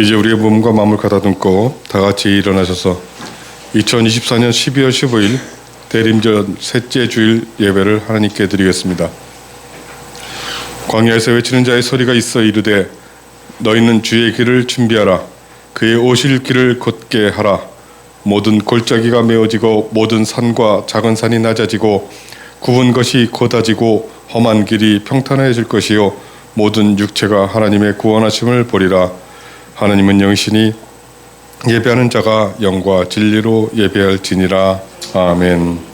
이제 우리의 몸과 마음을 가다듬고 다 같이 일어나셔서 2024년 12월 15일 대림절 셋째 주일 예배를 하나님께 드리겠습니다. 광야에서 외치는 자의 소리가 있어 이르되 너희는 주의 길을 준비하라. 그의 오실 길을 곧게 하라. 모든 골짜기가 메어지고 모든 산과 작은 산이 낮아지고 굽은 것이 곧아지고 험한 길이 평탄해질 것이요 모든 육체가 하나님의 구원하심을 보리라. 하나님은 영신이 예배하는 자가 영과 진리로 예배할지니라. 아멘.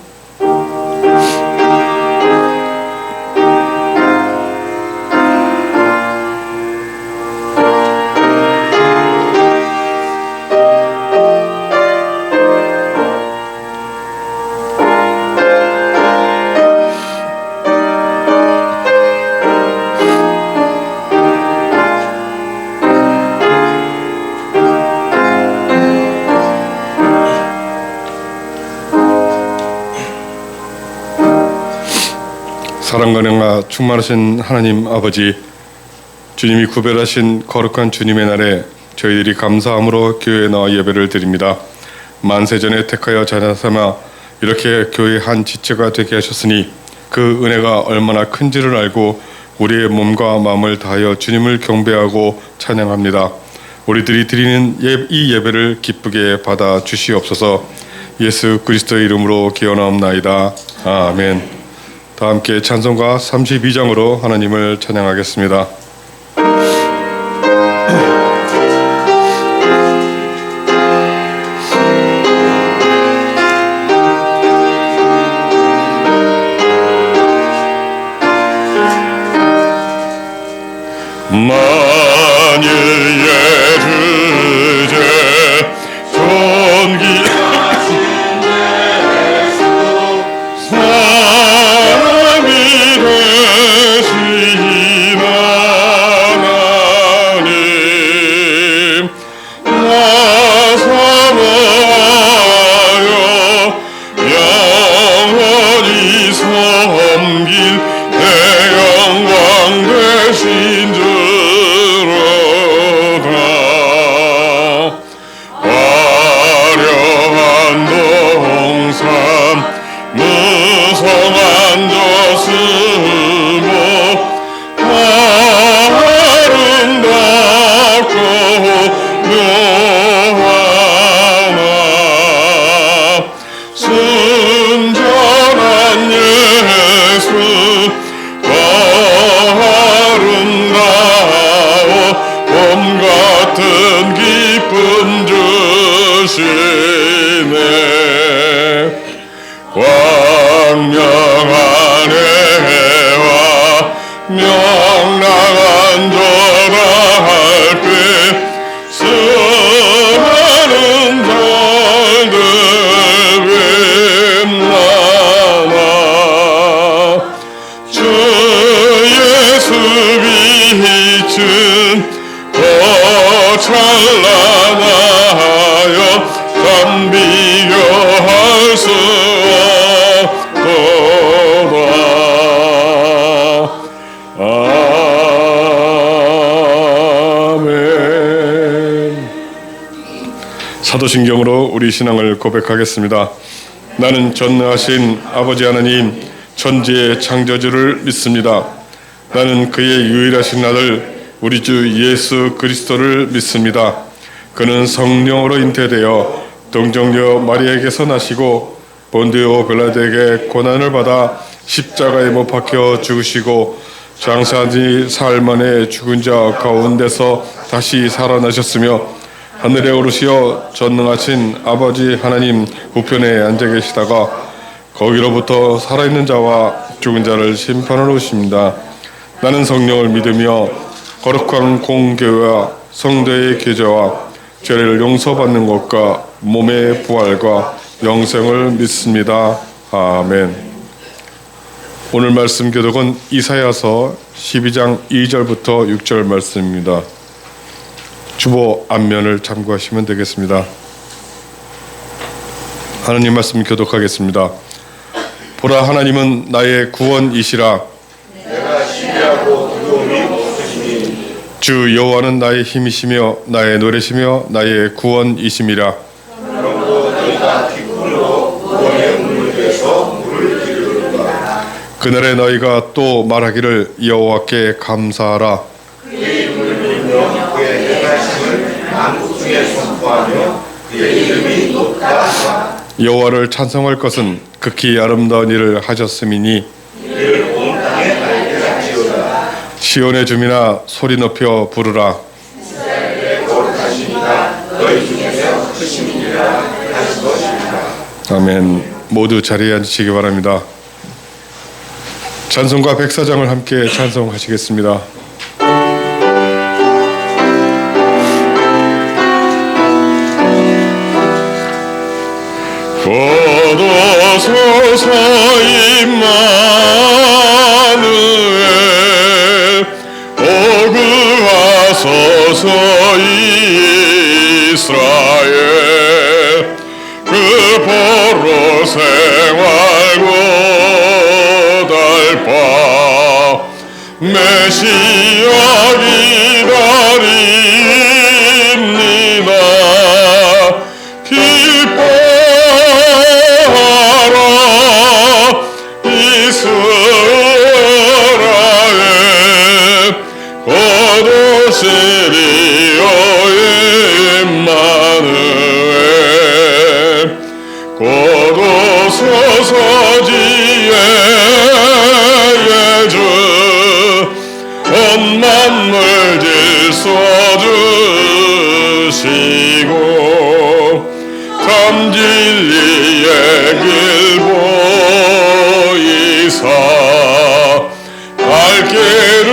사랑과 능력 충만하신 하나님 아버지, 주님이 구별하신 거룩한 주님의 날에 저희들이 감사함으로 교회에 나와 예배를 드립니다. 만세전에 택하여 자녀 삼아 이렇게 교회의 한 지체가 되게 하셨으니 그 은혜가 얼마나 큰지를 알고 우리의 몸과 마음을 다하여 주님을 경배하고 찬양합니다. 우리들이 드리는 이 예배를 기쁘게 받아 주시옵소서. 예수 그리스도의 이름으로 기원하옵나이다. 아멘. 다 함께 찬송가 32장으로 하나님을 찬양하겠습니다. 만유의 주제 존귀하신 예수 사람이 되신 하나님 나사하여 영원히 섬길 내 영광 되신 주 무성한 저수목 아름답고 묘하나 순전한 예수 더 아름다워 봄 같은 기쁨 주시네. 광명한 해와 명랑한 저랄빛 수많은 달들 빛나나 주 예수 빛은 더 찬란하여 참 비교할 수 사도신경으로 우리 신앙을 고백하겠습니다. 나는 전능하신 아버지 하나님 천지의 창조주를 믿습니다. 나는 그의 유일하신 아들 우리 주 예수 그리스도를 믿습니다. 그는 성령으로 잉태되어 동정녀 마리아에게서 나시고 본디오 빌라도에게 고난을 받아 십자가에 못 박혀 죽으시고 장사한 지 사흘 만에 죽은 자 가운데서 다시 살아나셨으며 하늘에 오르시어 전능하신 아버지 하나님 우편에 앉아 계시다가 거기로부터 살아있는 자와 죽은 자를 심판하러 오십니다. 나는 성령을 믿으며 거룩한 공교회와 성도의 교제와 죄를 용서받는 것과 몸의 부활과 영생을 믿습니다. 아멘. 오늘 말씀 교독은 이사야서 12장 2절부터 6절 말씀입니다. 주보 앞면을 참고하시면 되겠습니다. 하나님 말씀 교독하겠습니다. 보라, 하나님은 나의 구원이시라. 내가 신뢰하고 두려움이 없으시니 주 여호와는 나의 힘이시며 나의 노래시며 나의 구원이심이라. 그날에 너희가 또 말하기를 여호와께 감사하라. 여호와를 찬송할 것은 극히 아름다운 일을 하셨음이니 시온의 주민아 소리 높여 부르라. 아멘. 모두 자리에 앉으시기 바랍니다. 찬송가 백사장을 함께 찬송하시겠습니다. 거둬서서 임마누엘 오그하소서 이스라엘 그 포로 생활고 달바 메시아 기다립니다. 기뻐하라 이스라엘 거두시리오 임마누엘 거두소서 지혜의 주 온 만물 질서주시고 참 진리의 길 보이사 갈 길을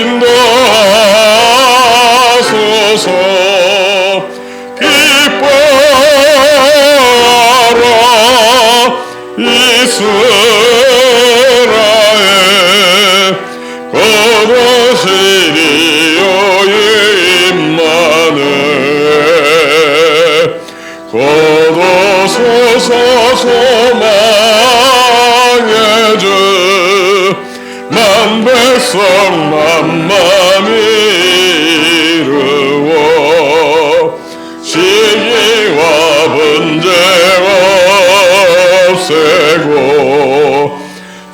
인도하소서. 기뻐하라 이스라엘 거두시리오 임마누엘 거두소서 소망의 주 만백성 만맘 이루어 시기와 분쟁 없애고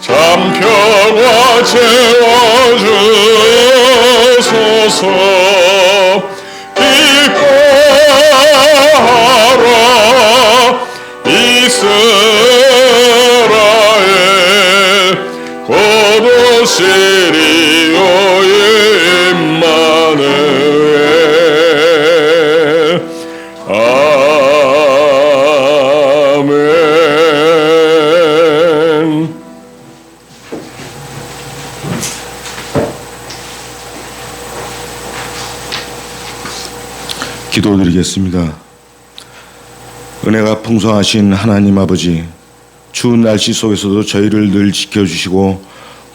참평화 채워주소서. 기뻐하라 이스라엘 거두시리오 임마누엘 아멘. 기도드리겠습니다. 은혜가 풍성하신 하나님 아버지, 추운 날씨 속에서도 저희를 늘 지켜주시고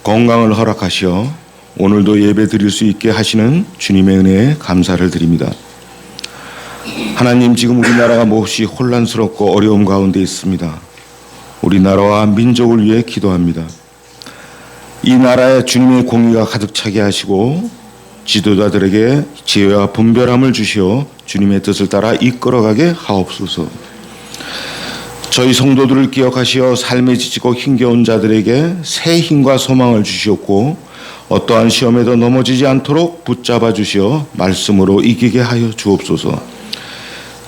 건강을 허락하시어 오늘도 예배 드릴 수 있게 하시는 주님의 은혜에 감사를 드립니다. 하나님, 지금 우리나라가 몹시 혼란스럽고 어려움 가운데 있습니다. 우리나라와 민족을 위해 기도합니다. 이 나라에 주님의 공의가 가득 차게 하시고 지도자들에게 지혜와 분별함을 주시어 주님의 뜻을 따라 이끌어가게 하옵소서. 저희 성도들을 기억하시어 삶에 지치고 힘겨운 자들에게 새 힘과 소망을 주시옵고 어떠한 시험에도 넘어지지 않도록 붙잡아 주시어 말씀으로 이기게 하여 주옵소서.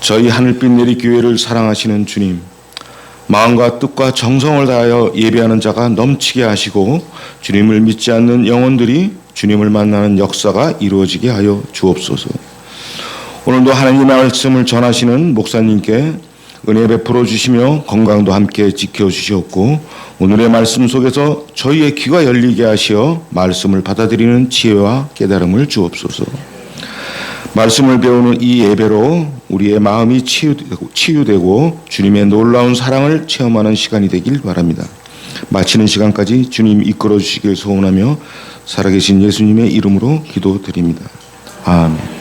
저희 하늘빛 내리교회를 사랑하시는 주님, 마음과 뜻과 정성을 다하여 예배하는 자가 넘치게 하시고 주님을 믿지 않는 영혼들이 주님을 만나는 역사가 이루어지게 하여 주옵소서. 오늘도 하나님의 말씀을 전하시는 목사님께 은혜 베풀어 주시며 건강도 함께 지켜주시옵고 오늘의 말씀 속에서 저희의 귀가 열리게 하시어 말씀을 받아들이는 지혜와 깨달음을 주옵소서. 말씀을 배우는 이 예배로 우리의 마음이 치유되고 주님의 놀라운 사랑을 체험하는 시간이 되길 바랍니다. 마치는 시간까지 주님 이끌어 주시길 소원하며 살아계신 예수님의 이름으로 기도드립니다. 아멘.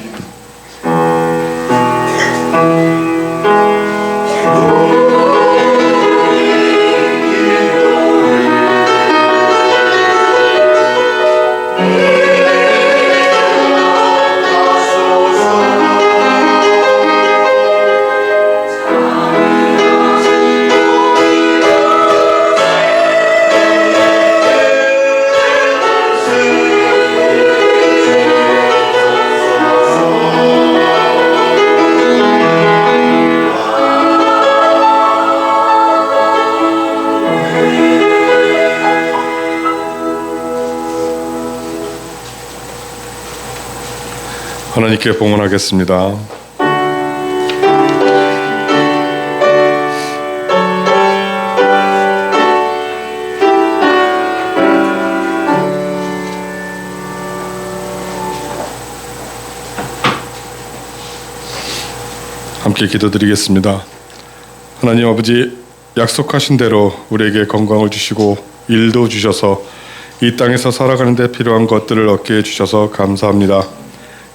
하나님께 봉헌하겠습니다. 함께 기도드리겠습니다. 하나님 아버지, 약속하신 대로 우리에게 건강을 주시고 일도 주셔서 이 땅에서 살아가는 데 필요한 것들을 얻게 해주셔서 감사합니다.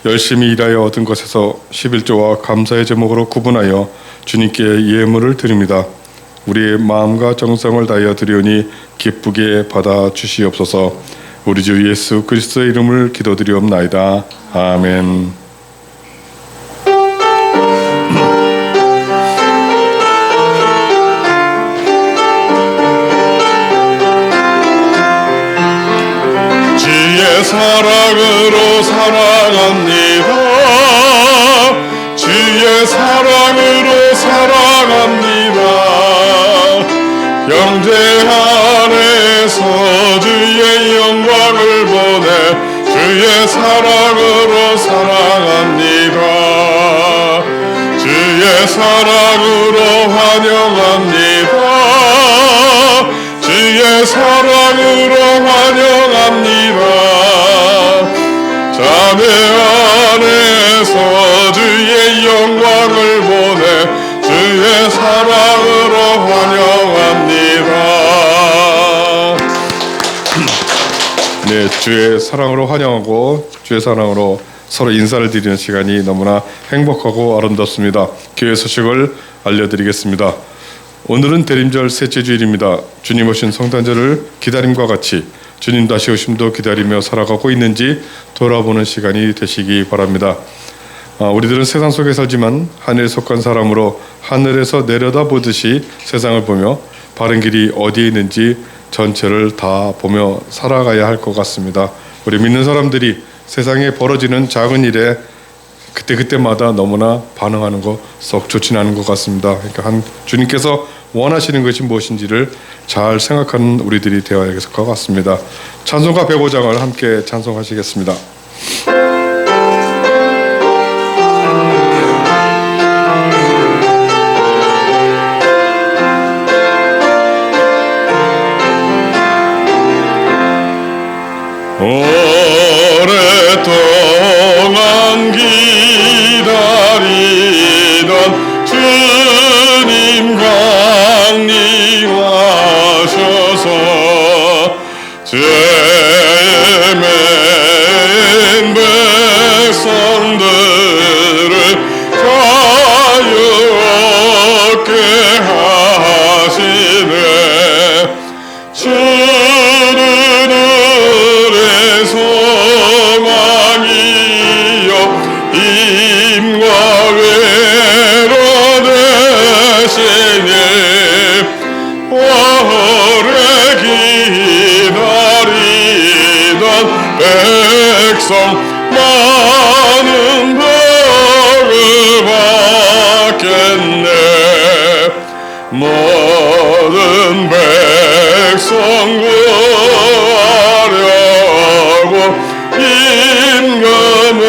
열심히 일하여 얻은 것에서 11조와 감사의 제목으로 구분하여 주님께 예물을 드립니다. 우리의 마음과 정성을 다하여 드리오니 기쁘게 받아 주시옵소서. 우리 주 예수 그리스도의 이름을 기도드리옵나이다. 아멘. 사랑으로 사랑합니다. 주의 사랑으로 사랑합니다. 형제 안에서 주의 영광을 보내 주의 사랑으로 사랑합니다. 주의 사랑으로 환영합니다. 주의 사랑으로 환영합니다. 자매 안에서 주의 영광을 보내 주의 사랑으로 환영합니다. 네, 주의 사랑으로 환영하고 주의 사랑으로 서로 인사를 드리는 시간이 너무나 행복하고 아름답습니다. 교회 소식을 알려드리겠습니다. 오늘은 대림절 셋째 주일입니다. 주님 오신 성탄절을 기다림과 같이 주님 다시 오심도 기다리며 살아가고 있는지 돌아보는 시간이 되시기 바랍니다. 우리들은 세상 속에 살지만 하늘에 속한 사람으로 하늘에서 내려다보듯이 세상을 보며 바른 길이 어디에 있는지 전체를 다 보며 살아가야 할 것 같습니다. 우리 믿는 사람들이 세상에 벌어지는 작은 일에 그때그때마다 너무나 반응하는 거 썩 좋지는 않은 것 같습니다. 그러니까 주님께서 원하시는 것이 무엇인지를 잘 생각하는 우리들이 되어야 할 것 같습니다. 찬송가 105장을 함께 찬송하시겠습니다. 오랫동안 기다리던 주님 강림하셔서 죄의 맨 백성들을 자유롭게 하시네. 주는 우리의 소망이요 힘과 외로 되시니 오래 기다리던 백성 많은 복을 받겠네. 모든 백성 구하려고 임금으로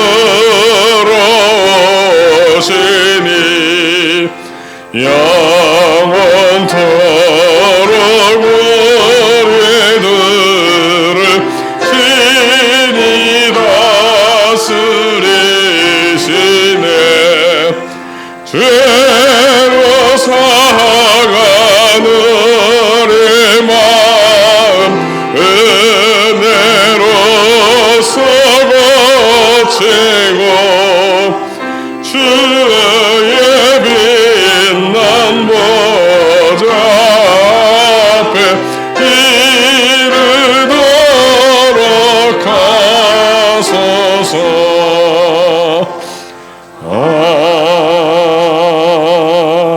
오시니 영원토록 우리들을 신이 다스리시네. 죄로 사가는 우리 마음 은혜로서 고치고 주의 빛난 보좌 앞에 이르도록 하소서.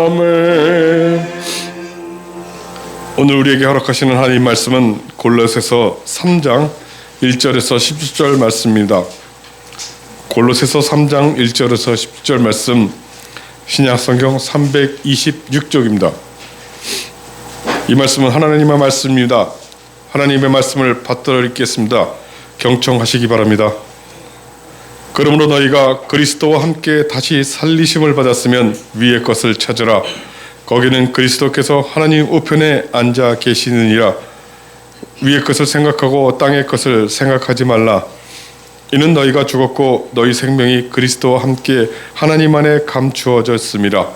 아멘. 오늘 우리에게 허락하시는 하나님 말씀은 골로새서 3장 1절에서 10절 말씀입니다. 골로새서 3장 1절에서 10절 말씀, 신약성경 326쪽입니다. 이 말씀은 하나님의 말씀입니다. 하나님의 말씀을 받들어 읽겠습니다. 경청하시기 바랍니다. 그러므로 너희가 그리스도와 함께 다시 살리심을 받았으면 위의 것을 찾으라. 거기는 그리스도께서 하나님 우편에 앉아 계시느니라. 위의 것을 생각하고 땅의 것을 생각하지 말라. 이는 너희가 죽었고 너희 생명이 그리스도와 함께 하나님 안에 감추어졌습니다.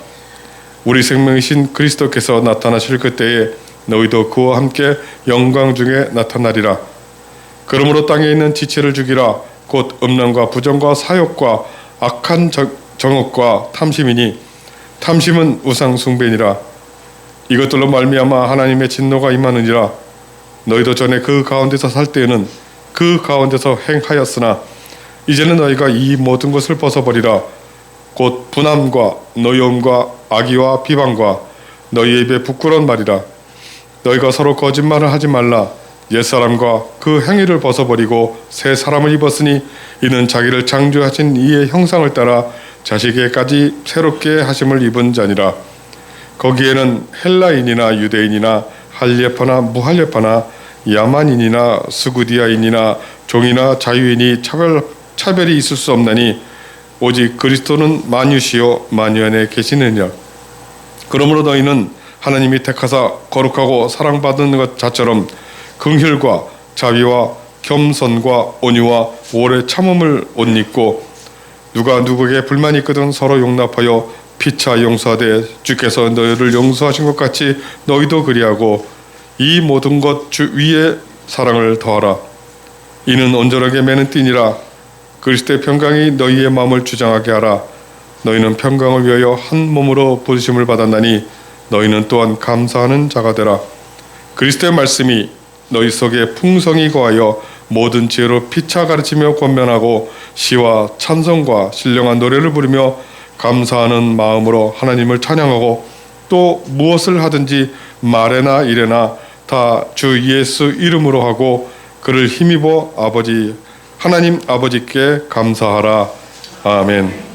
우리 생명이신 그리스도께서 나타나실 그때에 너희도 그와 함께 영광 중에 나타나리라. 그러므로 땅에 있는 지체를 죽이라. 곧 음란과 부정과 사욕과 악한 정욕과 탐심이니 탐심은 우상 숭배니라. 이것들로 말미암아 하나님의 진노가 임하느니라. 너희도 전에 그 가운데서 살 때에는 그 가운데서 행하였으나 이제는 너희가 이 모든 것을 벗어버리라. 곧 분함과 노여움과 악의와 비방과 너희의 입에 부끄러운 말이라. 너희가 서로 거짓말을 하지 말라. 옛사람과 그 행위를 벗어버리고 새 사람을 입었으니 이는 자기를 창조하신 이의 형상을 따라 자식에게까지 새롭게 하심을 입은 자니라. 거기에는 헬라인이나 유대인이나 할례파나 무할례파나 야만인이나 스구디아인이나 종이나 자유인이 차별이 있을 수 없나니 오직 그리스도는 만유시요 만유 안에 계시느니라. 그러므로 너희는 하나님이 택하사 거룩하고 사랑받는 것 자처럼 긍휼과 자비와 겸손과 온유와 오래 참음을 옷 입고 누가 누구에게 불만이 있거든 서로 용납하여 피차 용서하되 주께서 너희를 용서하신 것 같이 너희도 그리하고 이 모든 것 주 위에 사랑을 더하라. 이는 온전하게 매는 띠니라. 그리스도의 평강이 너희의 마음을 주장하게 하라. 너희는 평강을 위하여 한 몸으로 부르심을 받았나니 너희는 또한 감사하는 자가 되라. 그리스도의 말씀이 너희 속에 풍성히 거하여 모든 지혜로 피차 가르치며 권면하고 시와 찬송과 신령한 노래를 부르며 감사하는 마음으로 하나님을 찬양하고 또 무엇을 하든지 말에나 일에나 다 주 예수 이름으로 하고 그를 힘입어 하나님 아버지께 감사하라. 아멘.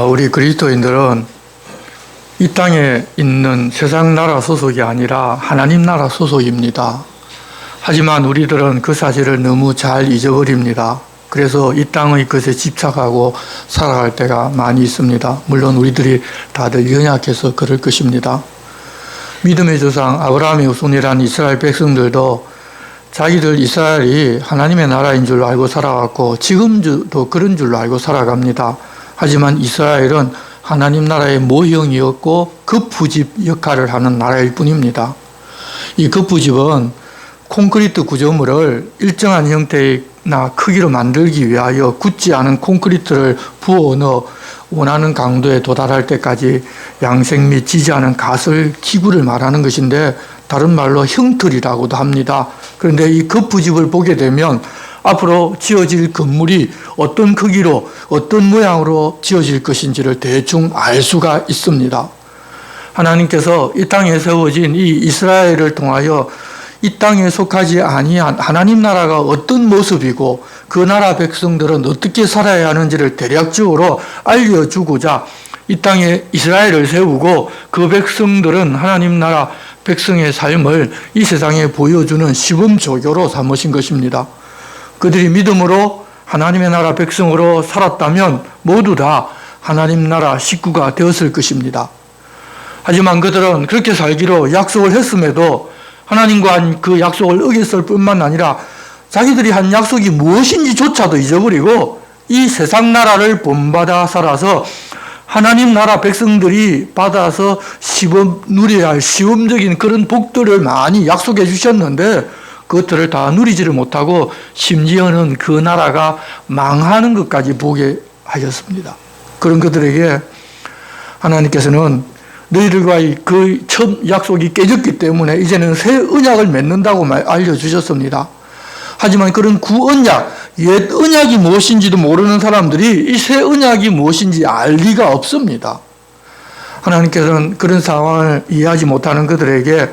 우리 그리스도인들은 이 땅에 있는 세상 나라 소속이 아니라 하나님 나라 소속입니다. 하지만 우리들은 그 사실을 너무 잘 잊어버립니다. 그래서 이 땅의 것에 집착하고 살아갈 때가 많이 있습니다. 물론 우리들이 다들 연약해서 그럴 것입니다. 믿음의 조상 아브라함의 후손이라는 이스라엘 백성들도 자기들 이스라엘이 하나님의 나라인 줄 알고 살아갔고 지금도 그런 줄로 알고 살아갑니다. 하지만 이스라엘은 하나님 나라의 모형이었고 거푸집 역할을 하는 나라일 뿐입니다. 이 거푸집은 콘크리트 구조물을 일정한 형태나 크기로 만들기 위하여 굳지 않은 콘크리트를 부어 넣어 원하는 강도에 도달할 때까지 양생 및 지지 않은 가설 기구를 말하는 것인데 다른 말로 형틀이라고도 합니다. 그런데 이 거푸집을 보게 되면 앞으로 지어질 건물이 어떤 크기로 어떤 모양으로 지어질 것인지를 대충 알 수가 있습니다. 하나님께서 이 땅에 세워진 이 이스라엘을 통하여 이 땅에 속하지 아니한 하나님 나라가 어떤 모습이고 그 나라 백성들은 어떻게 살아야 하는지를 대략적으로 알려주고자 이 땅에 이스라엘을 세우고 그 백성들은 하나님 나라 백성의 삶을 이 세상에 보여주는 시범조교로 삼으신 것입니다. 그들이 믿음으로 하나님의 나라 백성으로 살았다면 모두 다 하나님 나라 식구가 되었을 것입니다. 하지만 그들은 그렇게 살기로 약속을 했음에도 하나님과 한 그 약속을 어겼을 뿐만 아니라 자기들이 한 약속이 무엇인지조차도 잊어버리고 이 세상 나라를 본받아 살아서 하나님 나라 백성들이 받아서 누려야 할 시험적인 그런 복들을 많이 약속해 주셨는데 그것들을 다 누리지를 못하고 심지어는 그 나라가 망하는 것까지 보게 하셨습니다. 그런 그들에게 하나님께서는 너희들과의 그 첫 약속이 깨졌기 때문에 이제는 새 언약을 맺는다고 알려주셨습니다. 하지만 그런 구언약, 옛 언약이 무엇인지도 모르는 사람들이 이 새 언약이 무엇인지 알 리가 없습니다. 하나님께서는 그런 상황을 이해하지 못하는 그들에게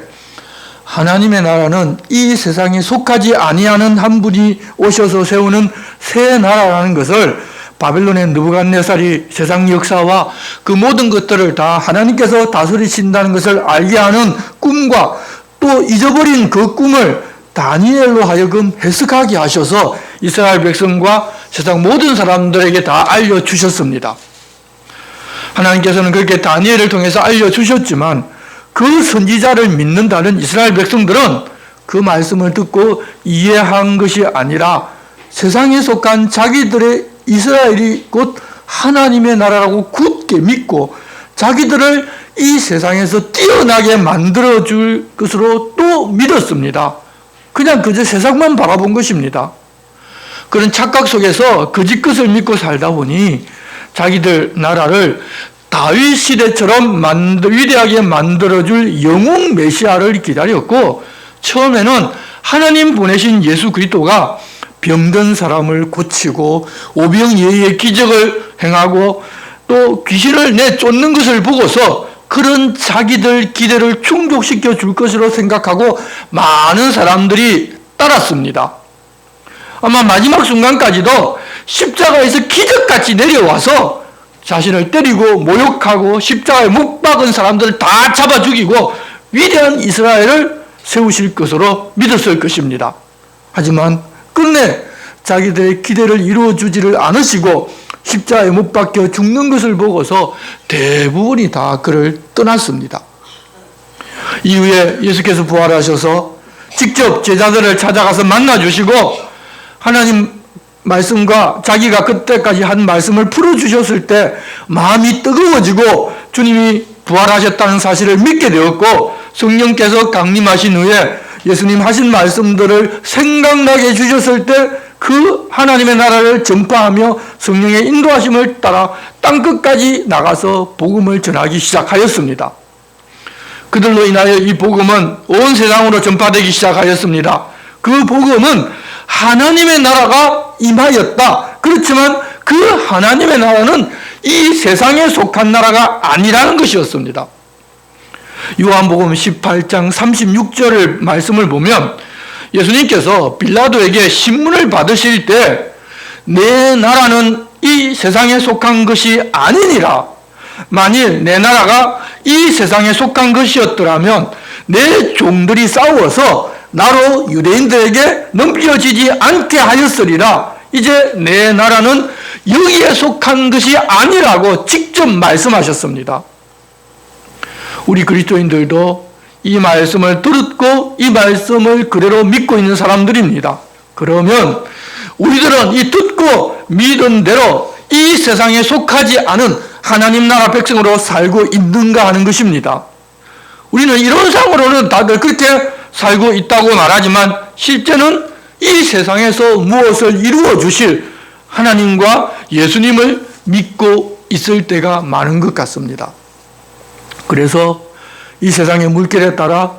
하나님의 나라는 이 세상에 속하지 아니하는 한 분이 오셔서 세우는 새 나라라는 것을 바벨론의 느부갓네살이 세상 역사와 그 모든 것들을 다 하나님께서 다스리신다는 것을 알게 하는 꿈과 또 잊어버린 그 꿈을 다니엘로 하여금 해석하게 하셔서 이스라엘 백성과 세상 모든 사람들에게 다 알려주셨습니다. 하나님께서는 그렇게 다니엘을 통해서 알려주셨지만 그 선지자를 믿는다는 이스라엘 백성들은 그 말씀을 듣고 이해한 것이 아니라 세상에 속한 자기들의 이스라엘이 곧 하나님의 나라라고 굳게 믿고 자기들을 이 세상에서 뛰어나게 만들어줄 것으로 또 믿었습니다. 그냥 그저 세상만 바라본 것입니다. 그런 착각 속에서 거짓 것을 믿고 살다 보니 자기들 나라를 다윗 시대처럼 위대하게 만들어줄 영웅 메시아를 기다렸고 처음에는 하나님 보내신 예수 그리스도가 병든 사람을 고치고 오병이어의 기적을 행하고 또 귀신을 내쫓는 것을 보고서 그런 자기들 기대를 충족시켜 줄 것으로 생각하고 많은 사람들이 따랐습니다. 아마 마지막 순간까지도 십자가에서 기적같이 내려와서 자신을 때리고 모욕하고 십자가에 못 박은 사람들을 다 잡아 죽이고 위대한 이스라엘을 세우실 것으로 믿었을 것입니다. 하지만 끝내 자기들의 기대를 이루어주지를 않으시고 십자가에 못 박혀 죽는 것을 보고서 대부분이 다 그를 떠났습니다. 이후에 예수께서 부활하셔서 직접 제자들을 찾아가서 만나주시고 하나님 말씀과 자기가 그때까지 한 말씀을 풀어주셨을 때 마음이 뜨거워지고 주님이 부활하셨다는 사실을 믿게 되었고 성령께서 강림하신 후에 예수님 하신 말씀들을 생각나게 해주셨을 때 그 하나님의 나라를 전파하며 성령의 인도하심을 따라 땅끝까지 나가서 복음을 전하기 시작하였습니다. 그들로 인하여 이 복음은 온 세상으로 전파되기 시작하였습니다. 그 복음은 하나님의 나라가 임하였다. 그렇지만 그 하나님의 나라는 이 세상에 속한 나라가 아니라는 것이었습니다. 요한복음 18장 36절의 말씀을 보면 예수님께서 빌라도에게 신문을 받으실 때 내 나라는 이 세상에 속한 것이 아니니라. 만일 내 나라가 이 세상에 속한 것이었더라면 내 종들이 싸워서 나로 유대인들에게 넘겨지지 않게 하였으리라. 이제 내 나라는 여기에 속한 것이 아니라고 직접 말씀하셨습니다. 우리 그리스도인들도 이 말씀을 들었고 이 말씀을 그대로 믿고 있는 사람들입니다. 그러면 우리들은 이 듣고 믿은 대로 이 세상에 속하지 않은 하나님 나라 백성으로 살고 있는가 하는 것입니다. 우리는 이론상으로는 다들 그렇게 살고 있다고 말하지만 실제는 이 세상에서 무엇을 이루어 주실 하나님과 예수님을 믿고 있을 때가 많은 것 같습니다. 그래서 이 세상의 물결에 따라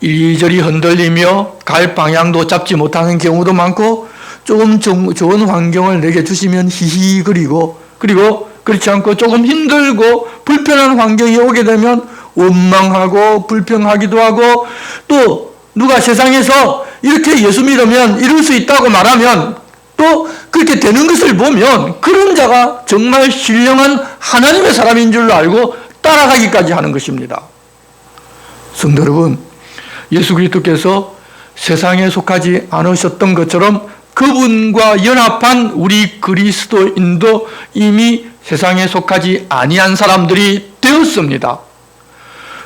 이리저리 흔들리며 갈 방향도 잡지 못하는 경우도 많고, 조금 좋은 환경을 내게 주시면 히히거리고, 그리고 그렇지 않고 조금 힘들고 불편한 환경이 오게 되면 원망하고 불평하기도 하고, 또 누가 세상에서 이렇게 예수 믿으면 이룰 수 있다고 말하면 또 그렇게 되는 것을 보면 그런 자가 정말 신령한 하나님의 사람인 줄로 알고 따라가기까지 하는 것입니다. 성도 여러분, 예수 그리스도께서 세상에 속하지 않으셨던 것처럼 그분과 연합한 우리 그리스도인도 이미 세상에 속하지 아니한 사람들이 되었습니다.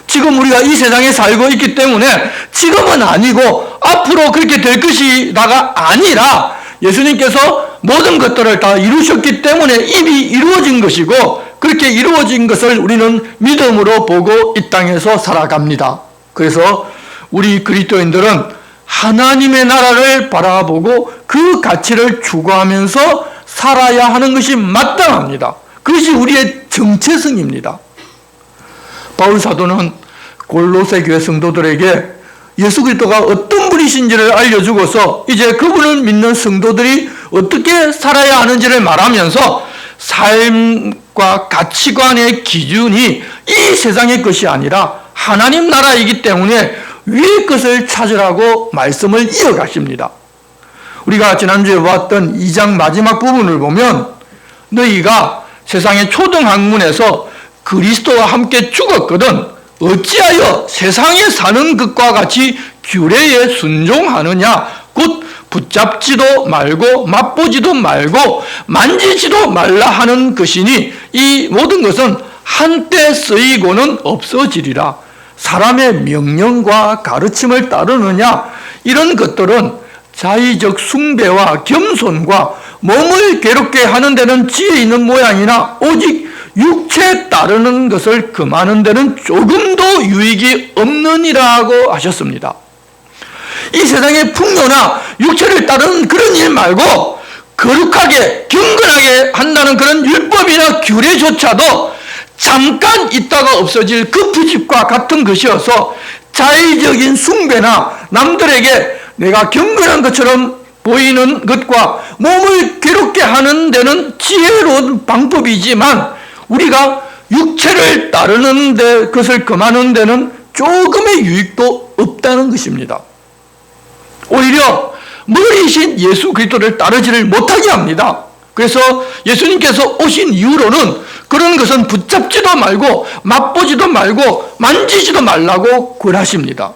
지금 우리가 이 세상에 살고 있기 때문에 지금은 아니고 앞으로 그렇게 될 것이다가 아니라 예수님께서 모든 것들을 다 이루셨기 때문에 이미 이루어진 것이고, 그렇게 이루어진 것을 우리는 믿음으로 보고 이 땅에서 살아갑니다. 그래서 우리 그리스도인들은 하나님의 나라를 바라보고 그 가치를 추구하면서 살아야 하는 것이 마땅합니다. 그것이 우리의 정체성입니다. 바울 사도는 골로새 교회 성도들에게 예수 그리스도가 어떤 분이신지를 알려주고서 이제 그분을 믿는 성도들이 어떻게 살아야 하는지를 말하면서 삶과 가치관의 기준이 이 세상의 것이 아니라 하나님 나라이기 때문에 위의 것을 찾으라고 말씀을 이어가십니다. 우리가 지난주에 보았던 2장 마지막 부분을 보면 너희가 세상의 초등학문에서 그리스도와 함께 죽었거든 어찌하여 세상에 사는 것과 같이 규례에 순종하느냐. 곧 붙잡지도 말고 맛보지도 말고 만지지도 말라 하는 것이니 이 모든 것은 한때 쓰이고는 없어지리라. 사람의 명령과 가르침을 따르느냐. 이런 것들은 자의적 숭배와 겸손과 몸을 괴롭게 하는 데는 지혜 있는 모양이나 오직 육체에 따르는 것을 금하는 데는 조금도 유익이 없느니라고 하셨습니다. 이 세상의 풍요나 육체를 따르는 그런 일 말고 거룩하게 경건하게 한다는 그런 율법이나 규례조차도 잠깐 있다가 없어질 그 부집과 같은 것이어서 자의적인 숭배나 남들에게 내가 경건한 것처럼 보이는 것과 몸을 괴롭게 하는 데는 지혜로운 방법이지만 우리가 육체를 따르는 데, 그것을 금하는 데는 조금의 유익도 없다는 것입니다. 오히려 머리이신 예수 그리스도를 따르지를 못하게 합니다. 그래서 예수님께서 오신 이후로는 그런 것은 붙잡지도 말고 맛보지도 말고 만지지도 말라고 권하십니다.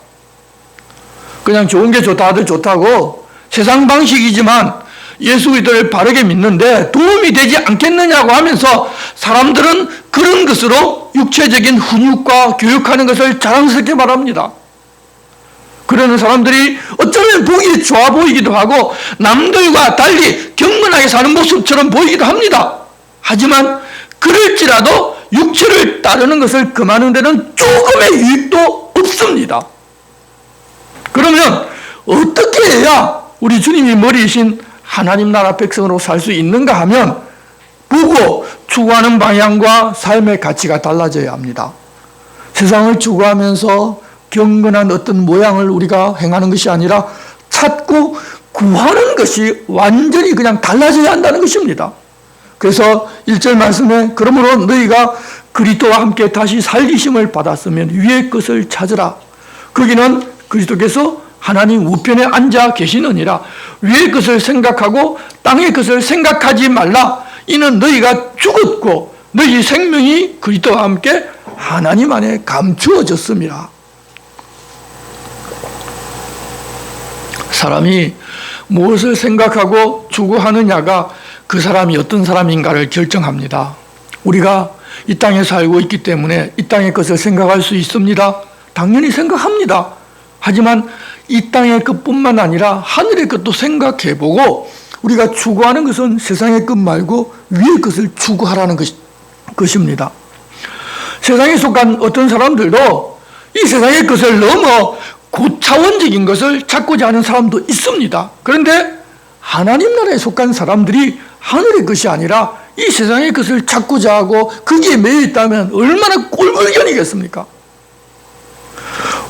그냥 좋은 게 좋다 하들 좋다고 세상 방식이지만 예수 그리스도를 바르게 믿는데 도움이 되지 않겠느냐고 하면서 사람들은 그런 것으로 육체적인 훈육과 교육하는 것을 자랑스럽게 말합니다. 그러는 사람들이 어쩌면 보기 좋아 보이기도 하고 남들과 달리 경건하게 사는 모습처럼 보이기도 합니다. 하지만 그럴지라도 육체를 따르는 것을 금하는 데는 조금의 유익도 없습니다. 그러면 어떻게 해야 우리 주님이 머리이신 하나님 나라 백성으로 살 수 있는가 하면 보고 추구하는 방향과 삶의 가치가 달라져야 합니다. 세상을 추구하면서 경건한 어떤 모양을 우리가 행하는 것이 아니라 찾고 구하는 것이 완전히 그냥 달라져야 한다는 것입니다. 그래서 1절 말씀에 그러므로 너희가 그리스도와 함께 다시 살리심을 받았으면 위의 것을 찾으라. 거기는 그리스도께서 하나님 우편에 앉아 계시느니라. 위의 것을 생각하고 땅의 것을 생각하지 말라. 이는 너희가 죽었고 너희 생명이 그리스도와 함께 하나님 안에 감추어졌습니다. 사람이 무엇을 생각하고 추구하느냐가 그 사람이 어떤 사람인가를 결정합니다. 우리가 이 땅에 살고 있기 때문에 이 땅의 것을 생각할 수 있습니다. 당연히 생각합니다. 하지만 이 땅의 것뿐만 아니라 하늘의 것도 생각해보고 우리가 추구하는 것은 세상의 것 말고 위의 것을 추구하라는 것입니다. 세상에 속한 어떤 사람들도 이 세상의 것을 넘어 고차원적인 것을 찾고자 하는 사람도 있습니다. 그런데 하나님 나라에 속한 사람들이 하늘의 것이 아니라 이 세상의 것을 찾고자 하고 거기에 매여 있다면 얼마나 꼴불견이겠습니까?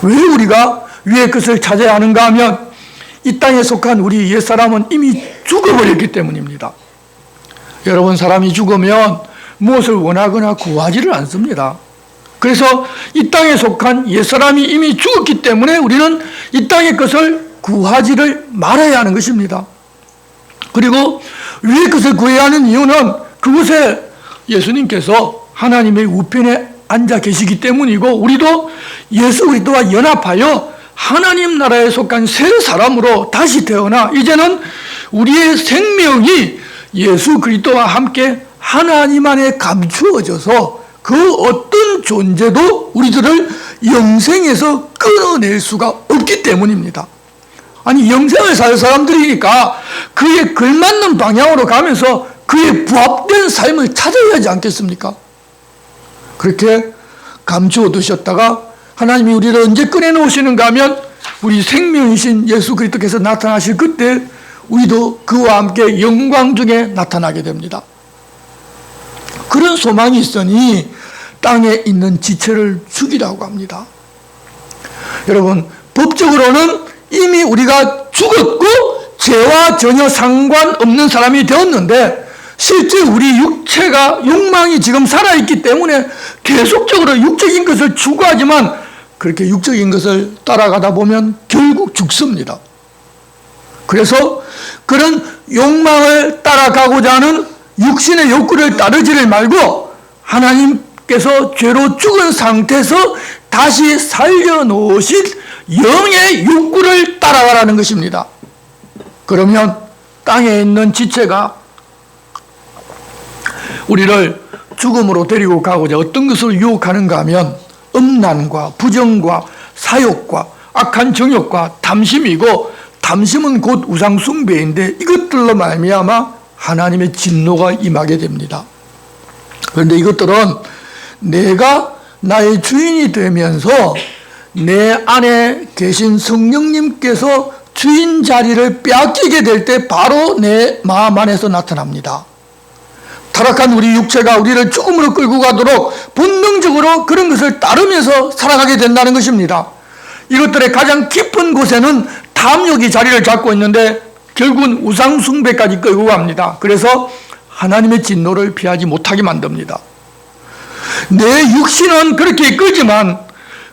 왜 우리가 위의 것을 찾아야 하는가 하면 이 땅에 속한 우리 옛사람은 이미 죽어버렸기 때문입니다. 여러분, 사람이 죽으면 무엇을 원하거나 구하지를 않습니다. 그래서 이 땅에 속한 옛사람이 이미 죽었기 때문에 우리는 이 땅의 것을 구하지를 말아야 하는 것입니다. 그리고 위의 것을 구해야 하는 이유는 그곳에 예수님께서 하나님의 우편에 앉아 계시기 때문이고 우리도 예수 그리스도와 연합하여 하나님 나라에 속한 새 사람으로 다시 태어나 이제는 우리의 생명이 예수 그리스도와 함께 하나님 안에 감추어져서 그 어떤 존재도 우리들을 영생에서 끊어낼 수가 없기 때문입니다. 아니, 영생을 살 사람들이니까 그에 걸맞는 방향으로 가면서 그에 부합된 삶을 찾아야 하지 않겠습니까? 그렇게 감추어 두셨다가 하나님이 우리를 언제 꺼내놓으시는가 하면 우리 생명이신 예수 그리스도께서 나타나실 그때 우리도 그와 함께 영광 중에 나타나게 됩니다. 그런 소망이 있으니 땅에 있는 지체를 죽이라고 합니다. 여러분, 법적으로는 이미 우리가 죽었고 죄와 전혀 상관없는 사람이 되었는데 실제 우리 육체가 욕망이 지금 살아있기 때문에 계속적으로 육적인 것을 추구하지만 그렇게 육적인 것을 따라가다 보면 결국 죽습니다. 그래서 그런 욕망을 따라가고자 하는 육신의 욕구를 따르지를 말고 하나님께서 죄로 죽은 상태에서 다시 살려놓으신 영의 욕구를 따라가라는 것입니다. 그러면 땅에 있는 지체가 우리를 죽음으로 데리고 가고자 어떤 것을 유혹하는가 하면 음란과 부정과 사욕과 악한 정욕과 탐심이고 탐심은 곧 우상숭배인데 이것들로 말미암아 하나님의 진노가 임하게 됩니다. 그런데 이것들은 내가 나의 주인이 되면서 내 안에 계신 성령님께서 주인 자리를 빼앗기게 될 때 바로 내 마음 안에서 나타납니다. 타락한 우리 육체가 우리를 죽음으로 끌고 가도록 본능적으로 그런 것을 따르면서 살아가게 된다는 것입니다. 이것들의 가장 깊은 곳에는 탐욕이 자리를 잡고 있는데 결국은 우상숭배까지 끌고 갑니다. 그래서 하나님의 진노를 피하지 못하게 만듭니다. 내 육신은 그렇게 이끌지만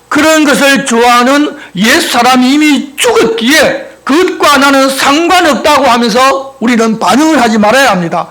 그런 것을 좋아하는 옛사람이 이미 죽었기에 그것과 나는 상관없다고 하면서 우리는 반응을 하지 말아야 합니다.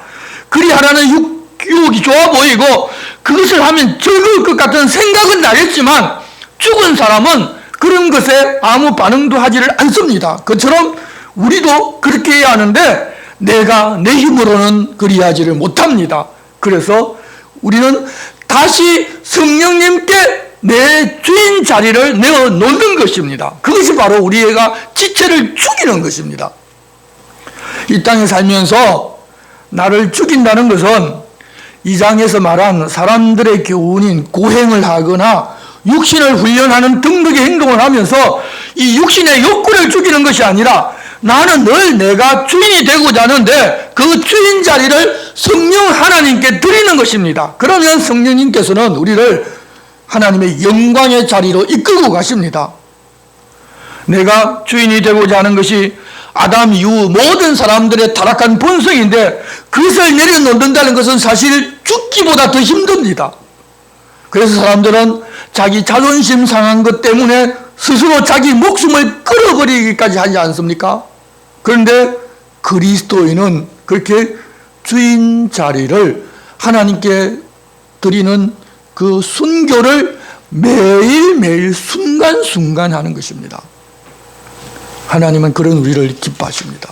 그리하라는 유혹이 좋아 보이고 그것을 하면 즐거울 것 같은 생각은 나겠지만 죽은 사람은 그런 것에 아무 반응도 하지를 않습니다. 그처럼 우리도 그렇게 해야 하는데 내가 내 힘으로는 그리하지를 못합니다. 그래서 우리는 다시 성령님께 내 주인 자리를 내어놓는 것입니다. 그것이 바로 우리가 지체를 죽이는 것입니다. 이 땅에 살면서 나를 죽인다는 것은 이 장에서 말한 사람들의 교훈인 고행을 하거나 육신을 훈련하는 등등의 행동을 하면서 이 육신의 욕구를 죽이는 것이 아니라 나는 늘 내가 주인이 되고자 하는데 그 주인 자리를 성령 하나님께 드리는 것입니다. 그러면 성령님께서는 우리를 하나님의 영광의 자리로 이끌고 가십니다. 내가 주인이 되고자 하는 것이 아담 이후 모든 사람들의 타락한 본성인데 그것을 내려놓는다는 것은 사실 죽기보다 더 힘듭니다. 그래서 사람들은 자기 자존심 상한 것 때문에 스스로 자기 목숨을 끌어버리기까지 하지 않습니까? 그런데 그리스도인은 그렇게 주인 자리를 하나님께 드리는 그 순교를 매일매일 순간순간 하는 것입니다. 하나님은 그런 우리를 기뻐하십니다.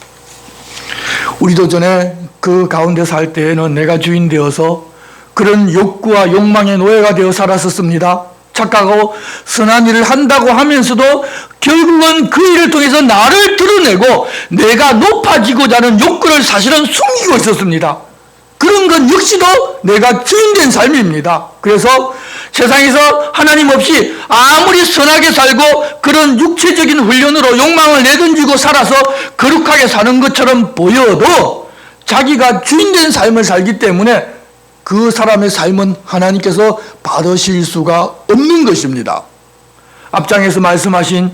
우리도 전에 그 가운데 살 때에는 내가 주인 되어서 그런 욕구와 욕망의 노예가 되어 살았었습니다. 착하고 선한 일을 한다고 하면서도 결국은 그 일을 통해서 나를 드러내고 내가 높아지고자 하는 욕구를 사실은 숨기고 있었습니다. 그런 건 역시도 내가 주인된 삶입니다. 그래서 세상에서 하나님 없이 아무리 선하게 살고 그런 육체적인 훈련으로 욕망을 내던지고 살아서 거룩하게 사는 것처럼 보여도 자기가 주인된 삶을 살기 때문에 그 사람의 삶은 하나님께서 받으실 수가 없는 것입니다. 앞장에서 말씀하신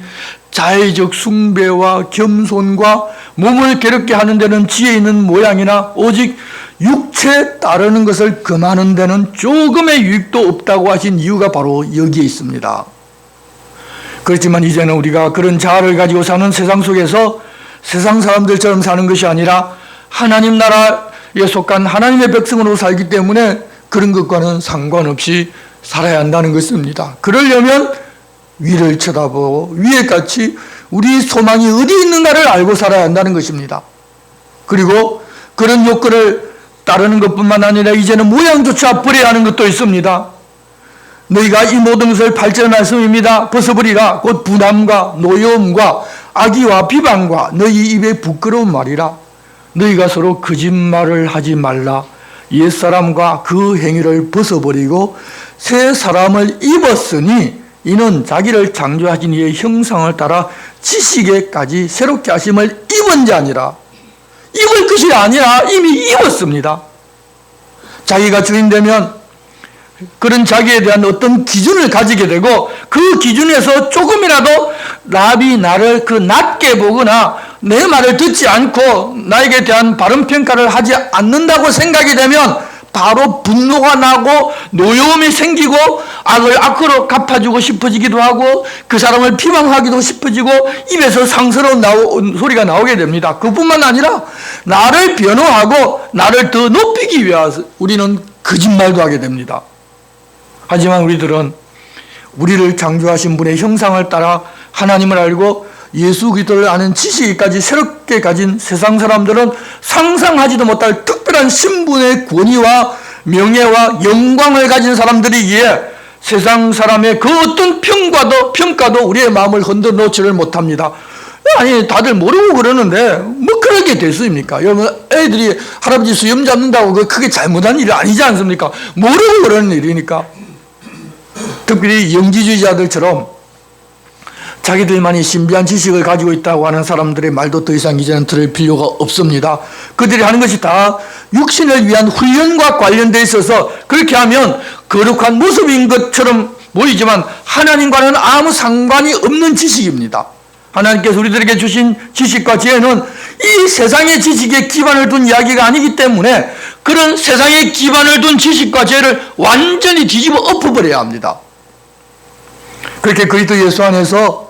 자의적 숭배와 겸손과 몸을 괴롭게 하는 데는 지혜 있는 모양이나 오직 육체에 따르는 것을 금하는 데는 조금의 유익도 없다고 하신 이유가 바로 여기에 있습니다. 그렇지만 이제는 우리가 그런 자아를 가지고 사는 세상 속에서 세상 사람들처럼 사는 것이 아니라 하나님 나라에 속한 하나님의 백성으로 살기 때문에 그런 것과는 상관없이 살아야 한다는 것입니다. 그러려면 위를 쳐다보고 위에같이 우리 소망이 어디 있는가를 알고 살아야 한다는 것입니다. 그리고 그런 욕구를 따르는 것뿐만 아니라 이제는 모양조차 버려야 하는 것도 있습니다. 너희가 이 모든 것을 8절 말씀입니다. 벗어버리라. 곧 분함과 노여움과 악의와 비방과 너희 입에 부끄러운 말이라. 너희가 서로 거짓말을 하지 말라. 옛사람과 그 행위를 벗어버리고 새 사람을 입었으니 이는 자기를 창조하신 이의 형상을 따라 지식에까지 새롭게 하심을 입은 자니라. 입을 것이 아니라 이미 입었습니다. 자기가 주인 되면 그런 자기에 대한 어떤 기준을 가지게 되고 그 기준에서 조금이라도 남이 나를 그 낮게 보거나 내 말을 듣지 않고 나에게 대한 바른 평가를 하지 않는다고 생각이 되면 바로 분노가 나고 노여움이 생기고 악을 악으로 갚아주고 싶어지기도 하고 그 사람을 비방하기도 싶어지고 입에서 상스러운 소리가 나오게 됩니다. 그뿐만 아니라 나를 변호하고 나를 더 높이기 위해서 우리는 거짓말도 하게 됩니다. 하지만 우리들은 우리를 창조하신 분의 형상을 따라 하나님을 알고 예수 그리스도를 아는 지식까지 새롭게 가진 세상 사람들은 상상하지도 못할 특별한 신분의 권위와 명예와 영광을 가진 사람들이기에 세상 사람의 그 어떤 평가도 우리의 마음을 흔들어 놓지를 못합니다. 아니 다들 모르고 그러는데 뭐 그렇게 될 수 있습니까? 여러분 애들이 할아버지 수염 잡는다고 그 크게 잘못한 일이 아니지 않습니까? 모르고 그러는 일이니까. 특별히 영지주의자들처럼 자기들만이 신비한 지식을 가지고 있다고 하는 사람들의 말도 더 이상 이제는 들을 필요가 없습니다. 그들이 하는 것이 다 육신을 위한 훈련과 관련되어 있어서 그렇게 하면 거룩한 모습인 것처럼 보이지만 하나님과는 아무 상관이 없는 지식입니다. 하나님께서 우리들에게 주신 지식과 지혜는 이 세상의 지식에 기반을 둔 이야기가 아니기 때문에 그런 세상에 기반을 둔 지식과 지혜를 완전히 뒤집어 엎어버려야 합니다. 그렇게 그리스도 예수 안에서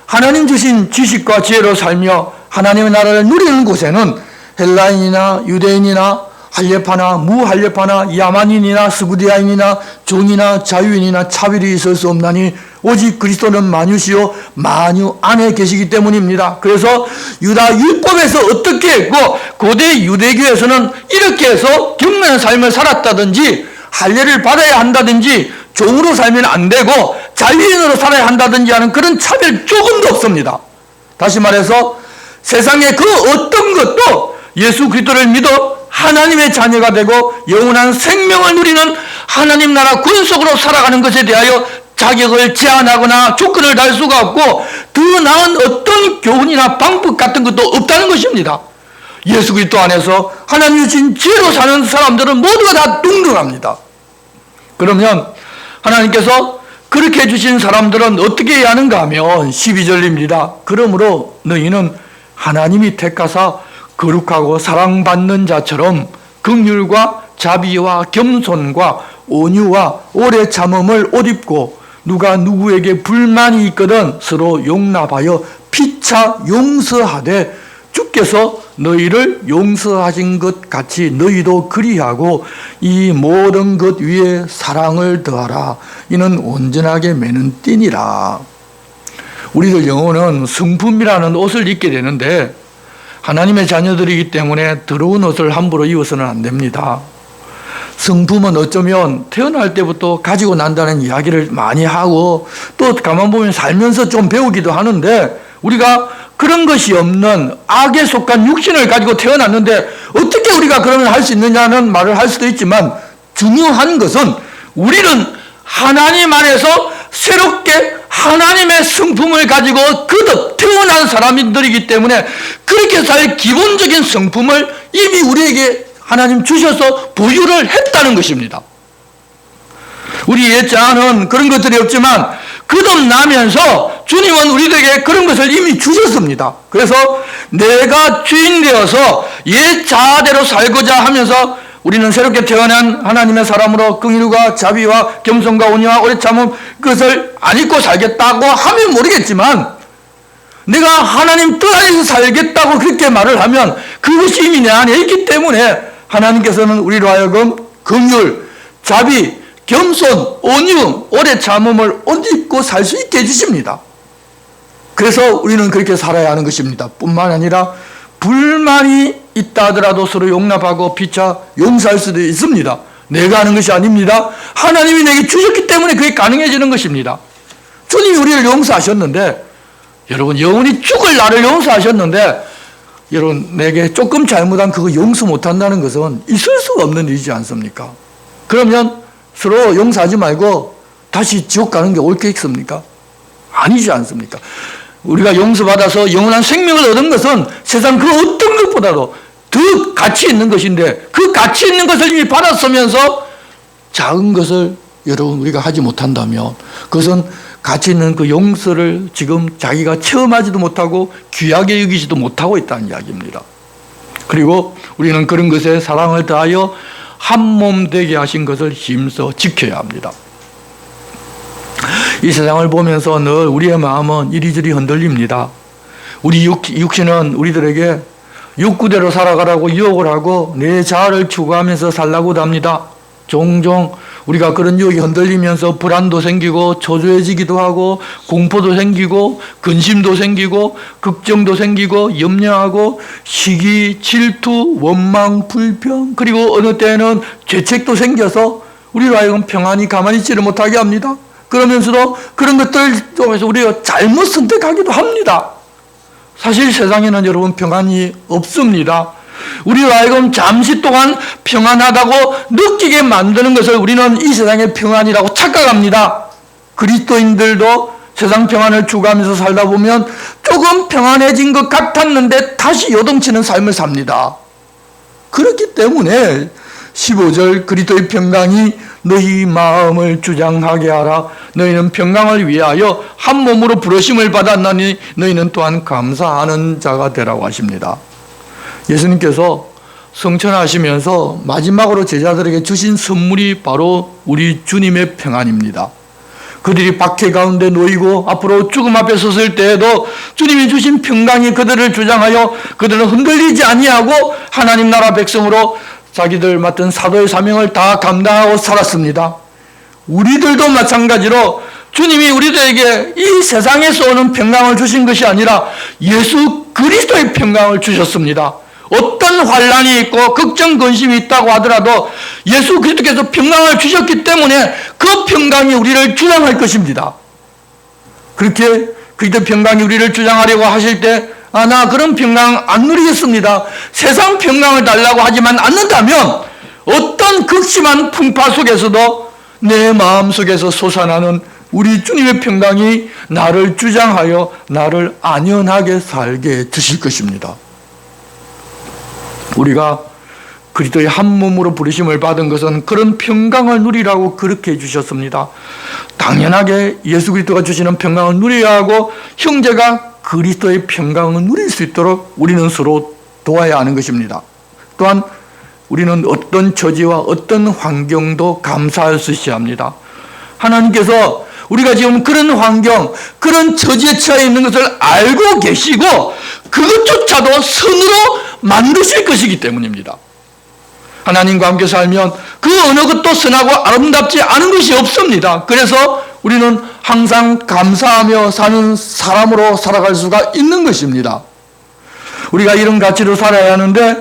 하나님 주신 지식과 지혜로 살며 하나님의 나라를 누리는 곳에는 헬라인이나 유대인이나 할례파나 무할례파나 야만인이나 스구디아인이나 종이나 자유인이나 차별이 있을 수 없나니 오직 그리스도는 만유시요 만유 안에 계시기 때문입니다. 그래서 유다 율법에서 어떻게 했고 고대 유대교에서는 이렇게 해서 경건한 삶을 살았다든지 할례를 받아야 한다든지 종으로 살면 안 되고 자유인으로 살아야 한다든지 하는 그런 차별 조금도 없습니다. 다시 말해서 세상의 그 어떤 것도 예수 그리스도를 믿어 하나님의 자녀가 되고 영원한 생명을 누리는 하나님 나라 군속으로 살아가는 것에 대하여 자격을 제한하거나 조건을 달 수가 없고 더 나은 어떤 교훈이나 방법 같은 것도 없다는 것입니다. 예수 그리스도 안에서 하나님 주신 지혜로 사는 사람들은 모두가 다 동등합니다. 그러면 하나님께서 그렇게 해주신 사람들은 어떻게 해야 하는가 하면 12절입니다. 그러므로 너희는 하나님이 택하사 거룩하고 사랑받는 자처럼 긍휼과 자비와 겸손과 온유와 오래 참음을 옷 입고 누가 누구에게 불만이 있거든 서로 용납하여 피차 용서하되 주께 아버지께서 너희를 용서하신 것 같이 너희도 그리하고 이 모든 것 위에 사랑을 더하라. 이는 온전하게 매는 띠니라. 우리들 영혼은 성품이라는 옷을 입게 되는데 하나님의 자녀들이기 때문에 더러운 옷을 함부로 입어서는 안 됩니다. 성품은 어쩌면 태어날 때부터 가지고 난다는 이야기를 많이 하고 또 가만 보면 살면서 좀 배우기도 하는데 우리가 그런 것이 없는 악에 속한 육신을 가지고 태어났는데 어떻게 우리가 그러면 할 수 있느냐는 말을 할 수도 있지만 중요한 것은 우리는 하나님 안에서 새롭게 하나님의 성품을 가지고 거듭 태어난 사람들이기 때문에 그렇게 살 기본적인 성품을 이미 우리에게 하나님 주셔서 부유를 했다는 것입니다. 우리 옛자는 그런 것들이 없지만 거듭나면서 주님은 우리들에게 그런 것을 이미 주셨습니다. 그래서 내가 주인 되어서 옛자대로 살고자 하면서 우리는 새롭게 태어난 하나님의 사람으로 긍휼과 자비와 겸손과 온유와 오래 참음 그것을 안 잊고 살겠다고 하면 모르겠지만 내가 하나님 뜻 안에서 살겠다고 그렇게 말을 하면 그것이 이미 내 안에 있기 때문에 하나님께서는 우리로 하여금 긍휼, 자비, 겸손, 온유, 오래 참음을 옷 입고 살 수 있게 해주십니다. 그래서 우리는 그렇게 살아야 하는 것입니다. 뿐만 아니라 불만이 있다 하더라도 서로 용납하고 피차 용서할 수도 있습니다. 내가 하는 것이 아닙니다. 하나님이 내게 주셨기 때문에 그게 가능해지는 것입니다. 주님이 우리를 용서하셨는데 여러분 영원히 죽을 나를 용서하셨는데 여러분 내게 조금 잘못한 그거 용서 못한다는 것은 있을 수가 없는 일이지 않습니까? 그러면 서로 용서하지 말고 다시 지옥 가는 게 옳겠습니까? 아니지 않습니까? 우리가 용서받아서 영원한 생명을 얻은 것은 세상 그 어떤 것보다도 더 가치 있는 것인데 그 가치 있는 것을 이미 받았으면서 작은 것을 여러분 우리가 하지 못한다면 그것은 가치 있는 그 용서를 지금 자기가 체험하지도 못하고 귀하게 여기지도 못하고 있다는 이야기입니다. 그리고 우리는 그런 것에 사랑을 다하여 한 몸 되게 하신 것을 힘써 지켜야 합니다. 이 세상을 보면서 늘 우리의 마음은 이리저리 흔들립니다. 우리 육신은 우리들에게 욕구대로 살아가라고 유혹을 하고 내 자아를 추구하면서 살라고도 합니다. 종종 우리가 그런 유혹이 흔들리면서 불안도 생기고 초조해지기도 하고 공포도 생기고 근심도 생기고 걱정도 생기고 염려하고 시기, 질투, 원망, 불평 그리고 어느 때에는 죄책도 생겨서 우리로 하여금 평안히 가만히 있지를 못하게 합니다. 그러면서도 그런 것들 통해서 우리가 잘못 선택하기도 합니다. 사실 세상에는 여러분 평안이 없습니다. 우리로 하여금 잠시 동안 평안하다고 느끼게 만드는 것을 우리는 이 세상의 평안이라고 착각합니다. 그리스도인들도 세상 평안을 추구하면서 살다 보면 조금 평안해진 것 같았는데 다시 요동치는 삶을 삽니다. 그렇기 때문에 15절 그리스도의 평강이 너희 마음을 주장하게 하라. 너희는 평강을 위하여 한 몸으로 부르심을 받았나니 너희는 또한 감사하는 자가 되라고 하십니다. 예수님께서 성천하시면서 마지막으로 제자들에게 주신 선물이 바로 우리 주님의 평안입니다. 그들이 박해 가운데 놓이고 앞으로 죽음 앞에 섰을 때에도 주님이 주신 평강이 그들을 주장하여 그들은 흔들리지 아니하고 하나님 나라 백성으로 자기들 맡은 사도의 사명을 다 감당하고 살았습니다. 우리들도 마찬가지로 주님이 우리들에게 이 세상에서 오는 평강을 주신 것이 아니라 예수 그리스도의 평강을 주셨습니다. 어떤 환난이 있고 걱정, 근심이 있다고 하더라도 예수 그리스도께서 평강을 주셨기 때문에 그 평강이 우리를 주장할 것입니다. 그렇게 그리스도 평강이 우리를 주장하려고 하실 때 나 그런 평강 안 누리겠습니다. 세상 평강을 달라고 하지만 않는다면 어떤 극심한 풍파 속에서도 내 마음속에서 솟아나는 우리 주님의 평강이 나를 주장하여 나를 안연하게 살게 해 주실 것입니다. 우리가 그리스도의 한 몸으로 부르심을 받은 것은 그런 평강을 누리라고 그렇게 해주셨습니다. 당연하게 예수 그리스도가 주시는 평강을 누려야 하고 형제가 그리스도의 평강을 누릴 수 있도록 우리는 서로 도와야 하는 것입니다. 또한 우리는 어떤 처지와 어떤 환경도 감사할 수 있어야 합니다. 하나님께서 우리가 지금 그런 환경, 그런 처지에 처해 있는 것을 알고 계시고 그것조차도 선으로 만드실 것이기 때문입니다. 하나님과 함께 살면 그 어느 것도 선하고 아름답지 않은 것이 없습니다. 그래서 우리는 항상 감사하며 사는 사람으로 살아갈 수가 있는 것입니다. 우리가 이런 가치로 살아야 하는데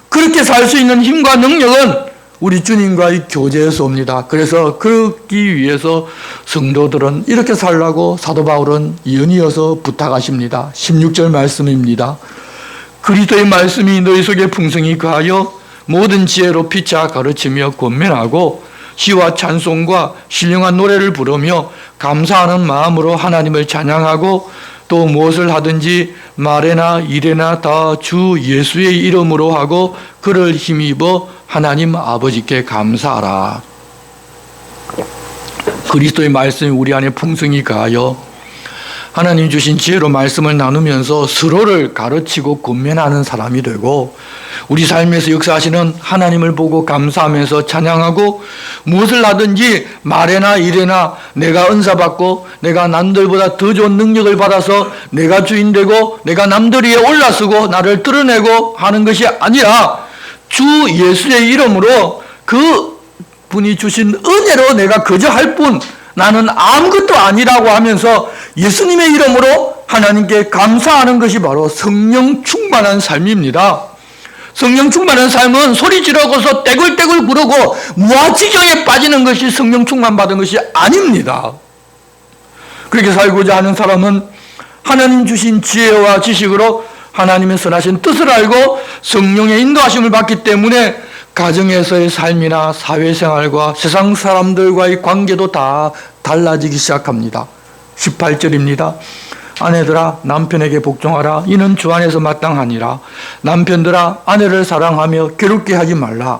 그렇게 살 수 있는 힘과 능력은 우리 주님과의 교제에서 옵니다. 그래서 그러기 위해서 성도들은 이렇게 살라고 사도 바울은 연이어서 부탁하십니다. 16절 말씀입니다. 그리스도의 말씀이 너희 속에 풍성히 거하여 모든 지혜로 피차 가르치며 권면하고 시와 찬송과 신령한 노래를 부르며 감사하는 마음으로 하나님을 찬양하고 또 무엇을 하든지 말에나 일에나 다 주 예수의 이름으로 하고 그를 힘입어 하나님 아버지께 감사하라. 그리스도의 말씀이 우리 안에 풍성히 가하여 하나님 주신 지혜로 말씀을 나누면서 서로를 가르치고 권면하는 사람이 되고 우리 삶에서 역사하시는 하나님을 보고 감사하면서 찬양하고 무엇을 하든지 말에나 일에나 내가 은사받고 내가 남들보다 더 좋은 능력을 받아서 내가 주인 되고 내가 남들 위에 올라서고 나를 드러내고 하는 것이 아니라 주 예수의 이름으로 그 분이 주신 은혜로 내가 그저 할 뿐 나는 아무것도 아니라고 하면서 예수님의 이름으로 하나님께 감사하는 것이 바로 성령 충만한 삶입니다. 성령 충만한 삶은 소리 지르고서 떼굴떼굴 구르고 무아지경에 빠지는 것이 성령 충만 받은 것이 아닙니다. 그렇게 살고자 하는 사람은 하나님 주신 지혜와 지식으로 하나님의 선하신 뜻을 알고 성령의 인도하심을 받기 때문에 가정에서의 삶이나 사회생활과 세상 사람들과의 관계도 다 달라지기 시작합니다. 18절입니다. 아내들아 남편에게 복종하라. 이는 주 안에서 마땅하니라. 남편들아 아내를 사랑하며 괴롭게 하지 말라.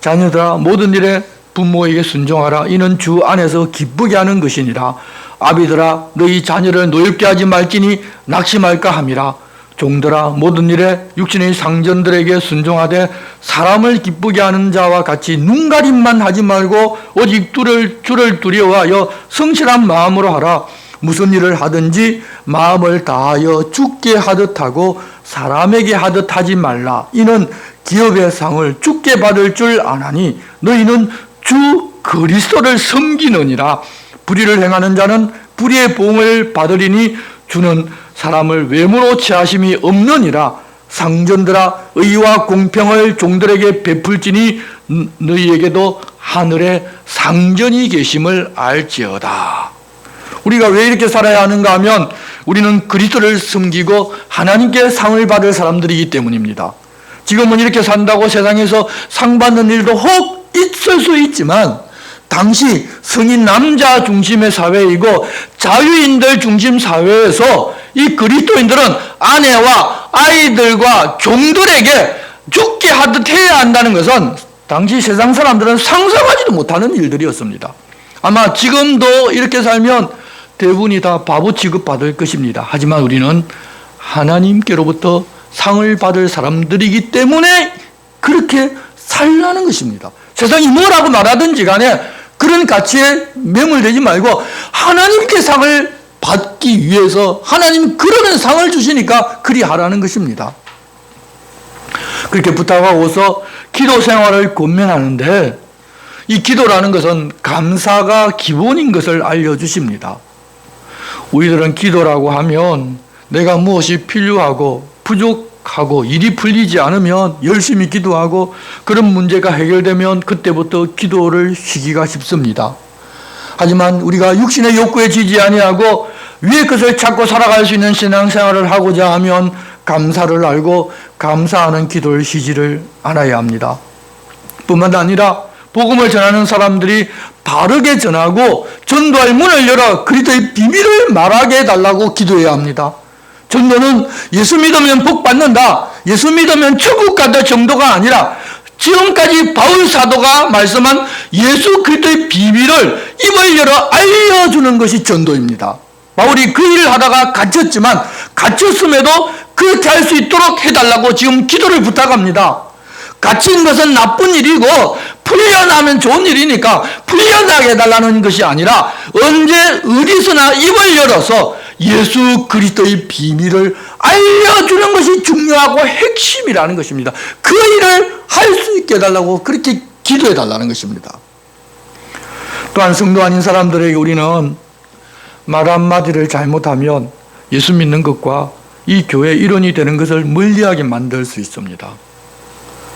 자녀들아 모든 일에 부모에게 순종하라. 이는 주 안에서 기쁘게 하는 것이니라. 아비들아 너희 자녀를 노엽게 하지 말지니 낙심할까 함이라. 종들아 모든 일에 육신의 상전들에게 순종하되 사람을 기쁘게 하는 자와 같이 눈가림만 하지 말고 오직 주를 두려워하여 성실한 마음으로 하라. 무슨 일을 하든지 마음을 다하여 주께 하듯 하고 사람에게 하듯 하지 말라. 이는 기업의 상을 주께 받을 줄 아나니 너희는 주 그리스도를 섬기느니라. 불의를 행하는 자는 불의의 보응을 받으리니 주는 사람을 외모로 취하심이 없느니라. 상전들아 의와 공평을 종들에게 베풀지니 너희에게도 하늘에 상전이 계심을 알지어다. 우리가 왜 이렇게 살아야 하는가 하면 우리는 그리스도를 섬기고 하나님께 상을 받을 사람들이기 때문입니다. 지금은 이렇게 산다고 세상에서 상 받는 일도 혹 있을 수 있지만 당시 성인 남자 중심의 사회이고 자유인들 중심 사회에서 이 그리스도인들은 아내와 아이들과 종들에게 죽게 하듯 해야 한다는 것은 당시 세상 사람들은 상상하지도 못하는 일들이었습니다. 아마 지금도 이렇게 살면 대부분이 다 바보 취급받을 것입니다. 하지만 우리는 하나님께로부터 상을 받을 사람들이기 때문에 그렇게 살라는 것입니다. 세상이 뭐라고 말하든지 간에 그런 가치에 매몰되지 말고 하나님께 상을 받기 위해서 하나님 그러면 상을 주시니까 그리 하라는 것입니다. 그렇게 부탁하고서 기도 생활을 권면하는데 이 기도라는 것은 감사가 기본인 것을 알려주십니다. 우리들은 기도라고 하면 내가 무엇이 필요하고 부족하고 일이 풀리지 않으면 열심히 기도하고 그런 문제가 해결되면 그때부터 기도를 쉬기가 쉽습니다. 하지만 우리가 육신의 욕구에 지지 아니하고 위의 것을 찾고 살아갈 수 있는 신앙생활을 하고자 하면 감사를 알고 감사하는 기도를 쉬지를 않아야 합니다. 뿐만 아니라 복음을 전하는 사람들이 바르게 전하고 전도할 문을 열어 그리스도의 비밀을 말하게 해달라고 기도해야 합니다. 전도는 예수 믿으면 복 받는다, 예수 믿으면 천국 간다 정도가 아니라 지금까지 바울 사도가 말씀한 예수 그리스도의 비밀을 입을 열어 알려주는 것이 전도입니다. 바울이 그 일을 하다가 갇혔지만 갇혔음에도 그렇게 할 수 있도록 해달라고 지금 기도를 부탁합니다. 갇힌 것은 나쁜 일이고 풀려나면 좋은 일이니까 풀려나게 해달라는 것이 아니라 언제 어디서나 입을 열어서 예수 그리스도의 비밀을 알려주는 것이 중요하고 핵심이라는 것입니다. 그 일을 할 수 있게 해달라고 그렇게 기도해달라는 것입니다. 또한 성도 아닌 사람들에게 우리는 말 한마디를 잘못하면 예수 믿는 것과 이 교회의 일원이 되는 것을 멀리하게 만들 수 있습니다.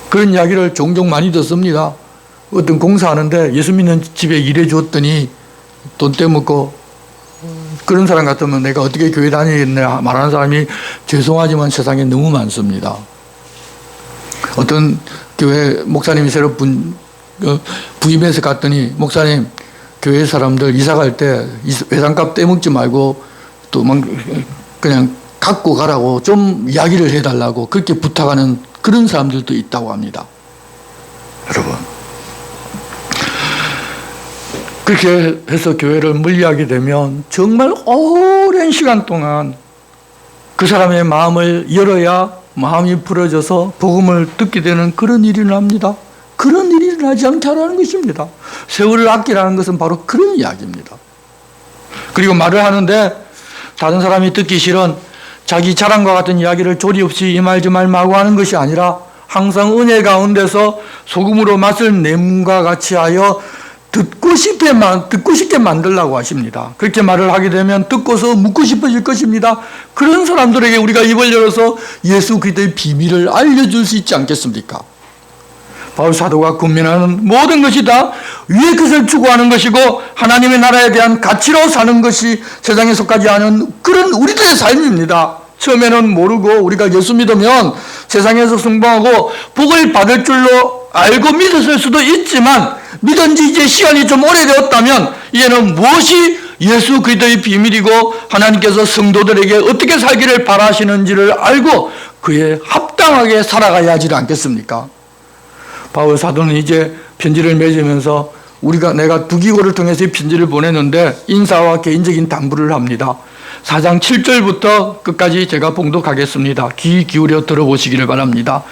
그런 이야기를 종종 많이 듣습니다. 어떤 공사하는데 예수 믿는 집에 일해 줬더니 돈 떼먹고 그런 사람 같으면 내가 어떻게 교회 다니겠네 말하는 사람이 죄송하지만 세상에 너무 많습니다. 어떤 교회 목사님이 새로 부임해서 갔더니 목사님 교회 사람들 이사 갈 때 외상값 떼먹지 말고 또 그냥 갖고 가라고 좀 이야기를 해달라고 그렇게 부탁하는 그런 사람들도 있다고 합니다. 여러분 그렇게 해서 교회를 멀리하게 되면 정말 오랜 시간 동안 그 사람의 마음을 열어야 마음이 풀어져서 복음을 듣게 되는 그런 일이 일어납니다. 그런 일이 일어나지 않게 하라는 것입니다. 세월을 아끼라는 것은 바로 그런 이야기입니다. 그리고 말을 하는데 다른 사람이 듣기 싫은 자기 자랑과 같은 이야기를 조리 없이 이 말 저 말 마구 하는 것이 아니라 항상 은혜 가운데서 소금으로 맛을 내음과 같이 하여 듣고 싶게 만들라고 하십니다. 그렇게 말을 하게 되면 듣고서 묻고 싶어질 것입니다. 그런 사람들에게 우리가 입을 열어서 예수 그리스도의 비밀을 알려줄 수 있지 않겠습니까? 바울 사도가 권면하는 모든 것이 다 위의 것을 추구하는 것이고 하나님의 나라에 대한 가치로 사는 것이 세상에 속하지 않은 그런 우리들의 삶입니다. 처음에는 모르고 우리가 예수 믿으면 세상에서 승부하고 복을 받을 줄로 알고 믿었을 수도 있지만 믿은 지 이제 시간이 좀 오래되었다면 이제는 무엇이 예수 그리스도의 비밀이고 하나님께서 성도들에게 어떻게 살기를 바라시는지를 알고 그에 합당하게 살아가야 하지 않겠습니까? 바울 사도는 이제 편지를 맺으면서 내가 두기고를 통해서 이 편지를 보냈는데 인사와 개인적인 당부를 합니다. 4장 7절부터 끝까지 제가 봉독하겠습니다. 귀 기울여 들어보시기를 바랍니다.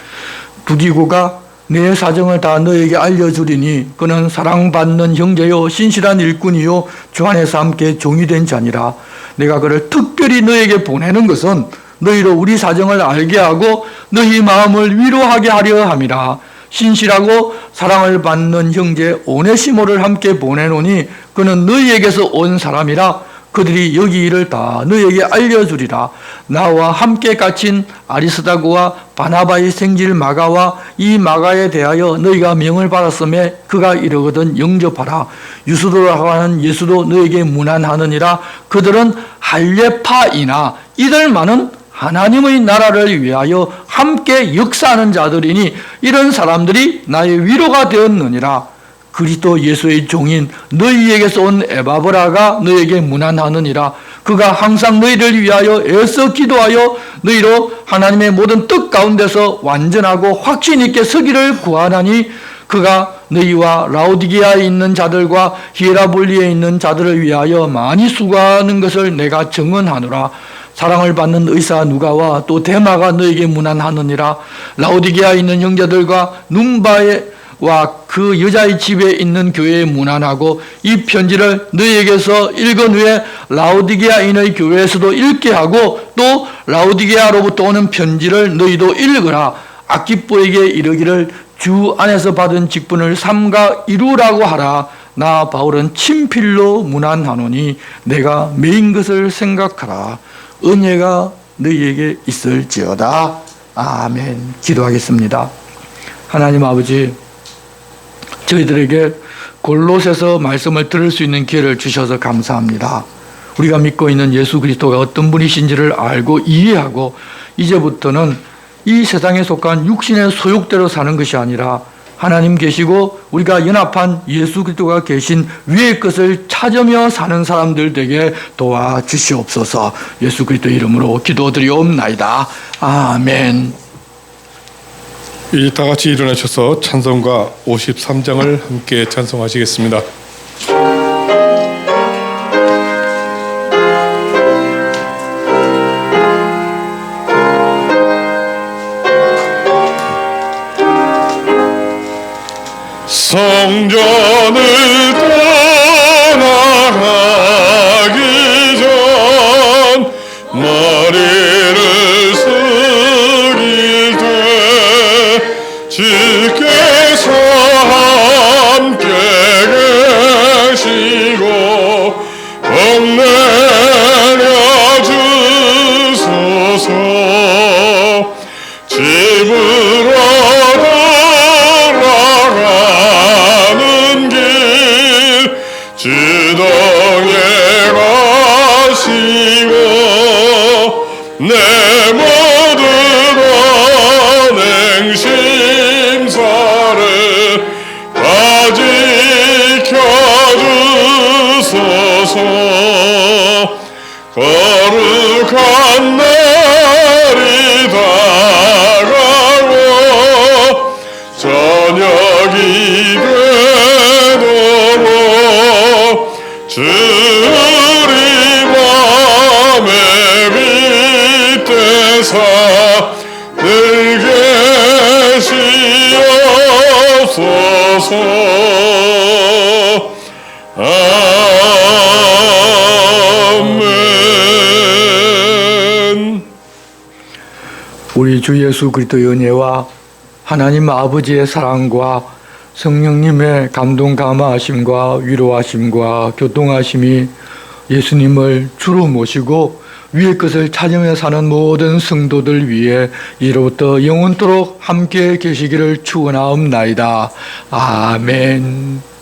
두기고가 내 사정을 다 너에게 알려주리니 그는 사랑받는 형제요 신실한 일꾼이요 주 안에서 함께 종이 된 자니라. 내가 그를 특별히 너에게 보내는 것은 너희로 우리 사정을 알게 하고 너희 마음을 위로하게 하려 함이라. 신실하고 사랑을 받는 형제 오네시모를 함께 보내노니 그는 너희에게서 온 사람이라. 그들이 여기 일을 다 너희에게 알려주리라. 나와 함께 갇힌 아리스다고와 바나바의 생질 마가와 이 마가에 대하여 너희가 명을 받았음에 그가 이르거든 영접하라. 유수도라고 하는 예수도 너에게 문안하느니라. 그들은 할례파이나 이들만은 하나님의 나라를 위하여 함께 역사하는 자들이니 이런 사람들이 나의 위로가 되었느니라. 그리스도 예수의 종인 너희에게서 온 에바브라가 너에게 문안하느니라. 그가 항상 너희를 위하여 애써 기도하여 너희로 하나님의 모든 뜻 가운데서 완전하고 확신 있게 서기를 구하나니 그가 너희와 라오디게아에 있는 자들과 히에라볼리에 있는 자들을 위하여 많이 수고하는 것을 내가 증언하노라. 사랑을 받는 의사 누가와 또 데마가 너에게 문안하느니라. 라오디게아에 있는 형제들과 num바와 그 여자의 집에 있는 교회에 문안하고 이 편지를 너희에게서 읽은 후에 라오디게아인의 교회에서도 읽게 하고 또 라오디게아로부터 오는 편지를 너희도 읽으라. 아키뽀에게 이르기를 주 안에서 받은 직분을 삼가 이루라고 하라. 나 바울은 친필로 문안하노니 내가 메인 것을 생각하라. 은혜가 너희에게 있을지어다. 아멘. 기도하겠습니다. 하나님 아버지, 저희들에게 골로새서 말씀을 들을 수 있는 기회를 주셔서 감사합니다. 우리가 믿고 있는 예수 그리스도가 어떤 분이신지를 알고 이해하고 이제부터는 이 세상에 속한 육신의 소욕대로 사는 것이 아니라 하나님 계시고 우리가 연합한 예수 그리스도가 계신 위의 것을 찾으며 사는 사람들 되게 도와주시옵소서. 예수 그리스도 이름으로 기도드리옵나이다. 아멘. 이제 다 같이 일어나셔서 찬송가 53장을 함께 찬송하시겠습니다. 성전을 떠나가기 전 머리를 숙일 때 주께서 함께 계시고 복내려 주소서. 집으로 돌아가는 길 주동에 가시고 내 모든 언행심사를 다 지켜주소서. 거룩한 날이 다가고 저녁이 되도록 주리 맘에 빗대사 늘 계시옵소서. 아멘. 우리 주 예수 그리스도의 은혜와 하나님 아버지의 사랑과 성령님의 감동 감화하심과 위로하심과 교통하심이 예수님을 주로 모시고 위의 것을 찾으며 사는 모든 성도들 위해 이로부터 영원토록 함께 계시기를 축원하옵나이다. 아멘.